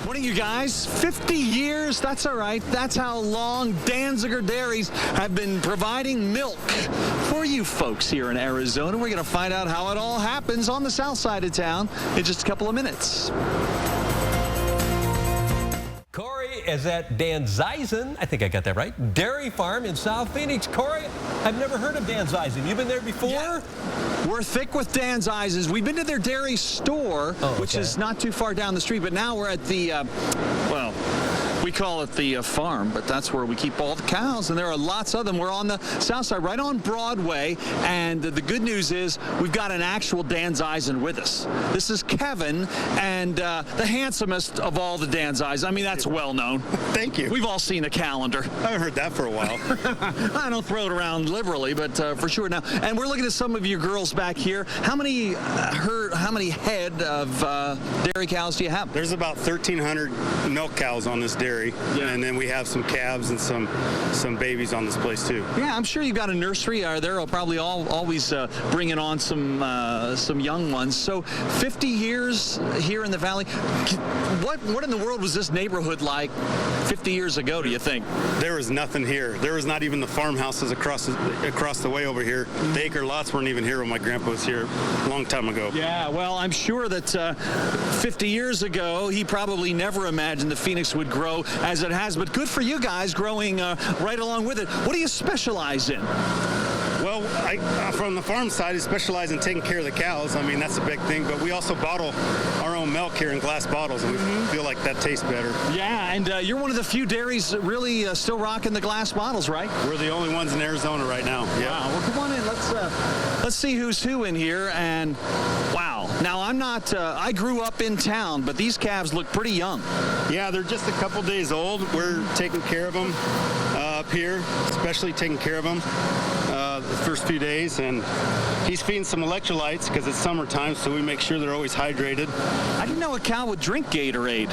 Morning, you guys. 50 years, that's all right. That's how long Danziger Dairies have been providing milk for you folks here in Arizona. We're going to find out how it all happens on the south side of town in just a couple of minutes. Cory is at Danzeisen, I think I got that right, dairy farm in South Phoenix. Cory, I've never heard of Danzeisen. You've been there before? Yeah. We're thick with Danzeisens. We've been to their dairy store, which is not too far down the street, but now we're at the, well, we call it the farm, but that's where we keep all the cows, and there are lots of them. We're on the south side, right on Broadway, and the good news is we've got an actual Danzeisen with us. This is Kevin, and the handsomest of all the Danzeisen. I mean, that's well known. Thank you. We've all seen a calendar. I haven't heard that for a while. I don't throw it around liberally, but for sure now. And we're looking at some of you girls back here. How many head of dairy cows do you have? There's about 1,300 milk cows on this dairy. Yeah. And then we have some calves and some babies on this place too. Yeah, I'm sure you've got a nursery. They're probably always bringing on some young ones. So 50 years here in the valley. What in the world was this neighborhood like 50 years ago, do you think? There was nothing here. There was not even the farmhouses across the way over here. The acre lots weren't even here when my grandpa was here a long time ago. Yeah, well, I'm sure that 50 years ago, he probably never imagined the Phoenix would grow as it has, but good for you guys growing right along with it. What do you specialize in? Well, from the farm side, I specialize in taking care of the cows. I mean, that's a big thing, but we also bottle our own milk here in glass bottles, and we feel like that tastes better. Yeah, and you're one of the few dairies really still rocking the glass bottles, right? We're the only ones in Arizona right now. Yeah. Wow, well, come on in. Let's see who's who in here, and wow. Now, I'm not, I grew up in town, but these calves look pretty young. Yeah, they're just a couple days old. We're taking care of them up here, especially taking care of them the first few days, and he's feeding some electrolytes because it's summertime, so we make sure they're always hydrated. I didn't know a cow would drink Gatorade.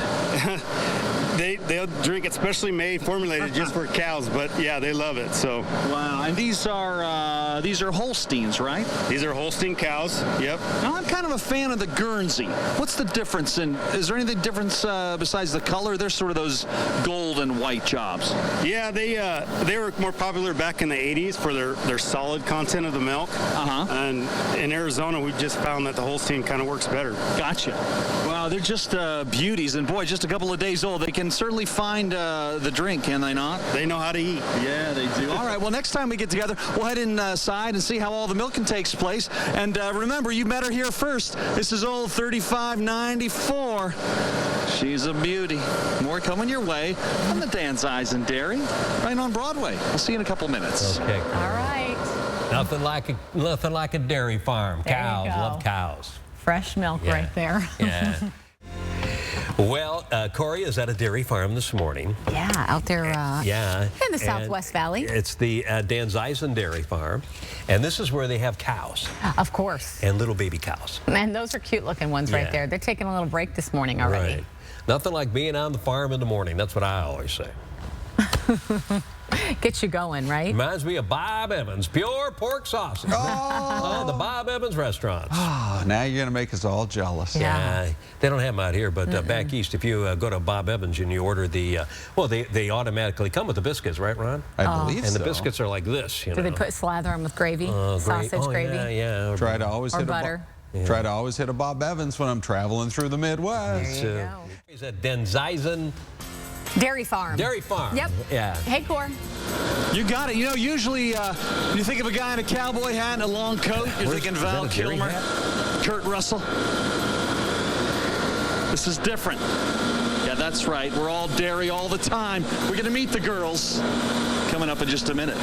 They'll drink it specially made, formulated just for cows, but yeah, they love it. So wow, and these are Holsteins, right? These are Holstein cows. Yep. Now I'm kind of a fan of the Guernsey. What's the difference is there anything different besides the color? They're sort of those gold and white jobs. Yeah, they were more popular back in the 80s for their solid content of the milk. And in Arizona, we just found that the Holstein kind of works better. Gotcha. Wow, they're just beauties, and boy, just a couple of days old. They can certainly find the drink, can they not? They know how to eat. Yeah, they do. All right, well, next time we get together, we'll head inside and see how all the milking takes place. And remember, you met her here first. This is old 3594. She's a beauty. More coming your way on the Danzeisen Dairy, right on Broadway. We'll see you in a couple minutes. Okay. All right. Nothing like a dairy farm. There Cows, you go. love cows. Fresh milk right there. Yeah. Well, Cory is at a dairy farm this morning. Yeah, out there in the Southwest Valley. It's the Danzeisen Dairy Farm, and this is where they have cows. Of course. And little baby cows. And those are cute looking ones right there. They're taking a little break this morning already. Right. Nothing like being on the farm in the morning. That's what I always say. Gets you going, right? Reminds me of Bob Evans, pure pork sausage. Oh, the Bob Evans restaurants. Oh, now you're going to make us all jealous. Yeah. They don't have them out here, but back east, if you go to Bob Evans and you order the, well, they automatically come with the biscuits, right, Ron? I believe so. And the biscuits are like this, you know. Do they slather them with gravy? Sausage gravy? Yeah. Try to always hit butter. Try to always hit a Bob Evans when I'm traveling through the Midwest. There you go. He's at Danzeisen Dairy farm. Dairy farm. Yep. Yeah. Hey, Cory. You got it. You know, usually you think of a guy in a cowboy hat and a long coat, you're thinking Val Kilmer, Kurt Russell. This is different. Yeah, that's right. We're all dairy all the time. We're going to meet the girls coming up in just a minute.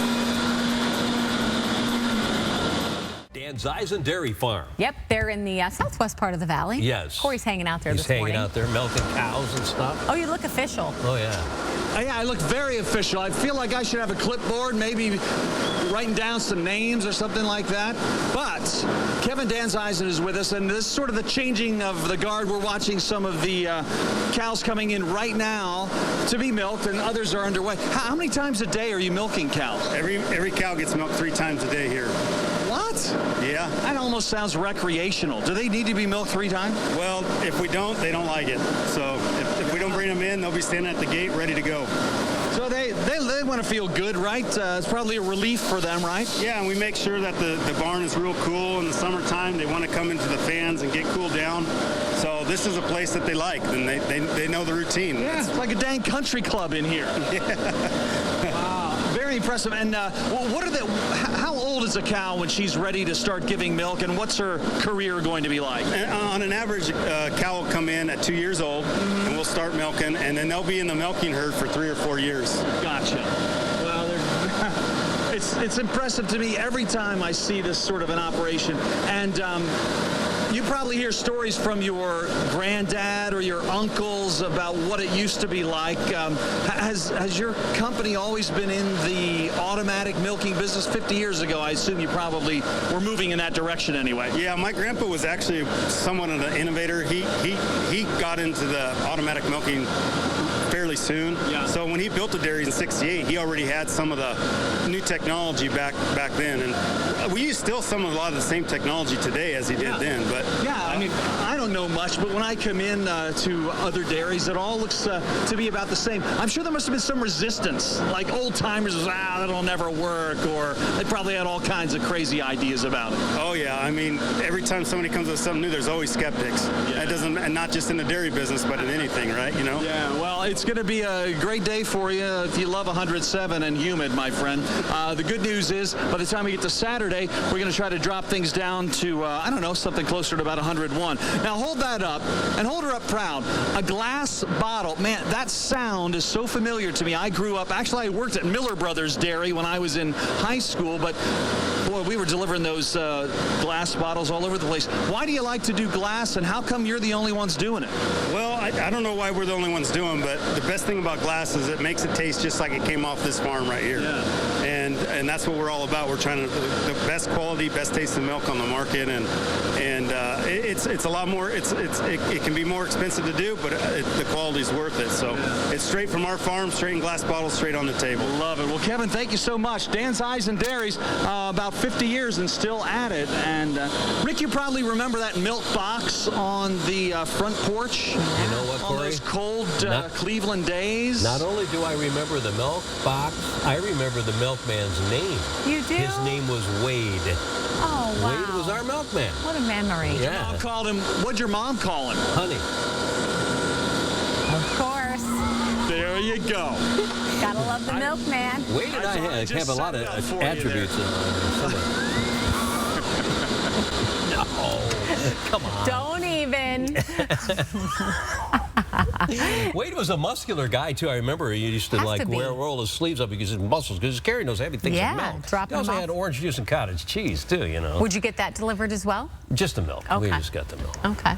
Danzeisen Dairy Farm. Yep, they're in the southwest part of the valley. Yes. Cory's hanging out there this morning. He's hanging out there milking cows and stuff. Oh, you look official. Oh, yeah. Yeah, I look very official. I feel like I should have a clipboard, maybe writing down some names or something like that. But Kevin Danzeisen is with us, and this is sort of the changing of the guard. We're watching some of the cows coming in right now to be milked, and others are underway. How many times a day are you milking cows? Every cow gets milked 3 times a day here. What? Yeah. That almost sounds recreational. Do they need to be milked 3 times? Well, if we don't, they don't like it. So if we don't bring them in, they'll be standing at the gate ready to go. So they want to feel good, right? It's probably a relief for them, right? Yeah, and we make sure that the barn is real cool in the summertime. They want to come into the fans and get cooled down. So this is a place that they like, and they know the routine. Yeah, it's like a dang country club in here. Wow, very impressive. And how old is a cow when she's ready to start giving milk, and what's her career going to be like? And on an average, cow will come in at 2 years old, and we'll start milking, and then they'll be in the milking herd for 3 or 4 years. Gotcha. Well, it's impressive to me every time I see this sort of an operation. And you probably hear stories from your granddad or your uncles about what it used to be like. Has your company always been in the automatic milking business? 50 years ago, I assume you probably were moving in that direction anyway. Yeah, my grandpa was actually somewhat of an innovator. He got into the automatic milking fairly soon. Yeah. So when he built the dairies in '68, he already had some of the new technology back then, and we use still a lot of the same technology today as he did then. But yeah, I mean, I don't know much, but when I come in to other dairies, it all looks to be about the same. I'm sure there must have been some resistance, like old timers was, that'll never work, or they probably had all kinds of crazy ideas about it. Oh yeah, I mean, every time somebody comes with something new, there's always skeptics. Yeah. And not just in the dairy business, but in anything, right? You know. Yeah. Well, it's going to be a great day for you if you love 107 and humid, my friend. The good news is, by the time we get to Saturday, we're going to try to drop things down to, I don't know, something closer to about 101. Now, hold that up, and hold her up proud. A glass bottle. Man, that sound is so familiar to me. I grew up, actually, I worked at Miller Brothers Dairy when I was in high school, but boy, we were delivering those glass bottles all over the place. Why do you like to do glass, and how come you're the only ones doing it? Well, I don't know why we're the only ones doing, but the best thing about glass is it makes it taste just like it came off this farm right here. Yeah. And that's what we're all about. We're trying to the best quality, best tasting milk on the market, and it's a lot more. It can be more expensive to do, but the quality's worth it. So it's straight from our farm, straight in glass bottles, straight on the table. Love it. Well, Kevin, thank you so much. Danzeisen Dairies, about 50 years and still at it. And Rick, you probably remember that milk box on the front porch. You know what, Cory? On those cold Cleveland days. Not only do I remember the milk box, I remember the milkman's name. You do? His name was Wade. Oh, wow. Wade was our milkman. What a memory. Yeah. Mom called him, what'd your mom call him? Honey. Of course. There you go. Gotta love the milkman. Wade and I have a lot of attributes in No. Come on. Don't even. Wade was a muscular guy, too. I remember he used to, roll his sleeves up because his muscles, because he's carrying those heavy things of milk. Dropping He also them off. had orange juice and cottage cheese, too, you know. Would you get that delivered as well? Just the milk. Okay. We just got the milk. Okay.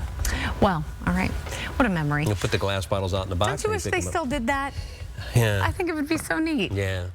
Well, all right. What a memory. You'll put the glass bottles out in the box. Don't you wish they still did that? Yeah. I think it would be so neat. Yeah.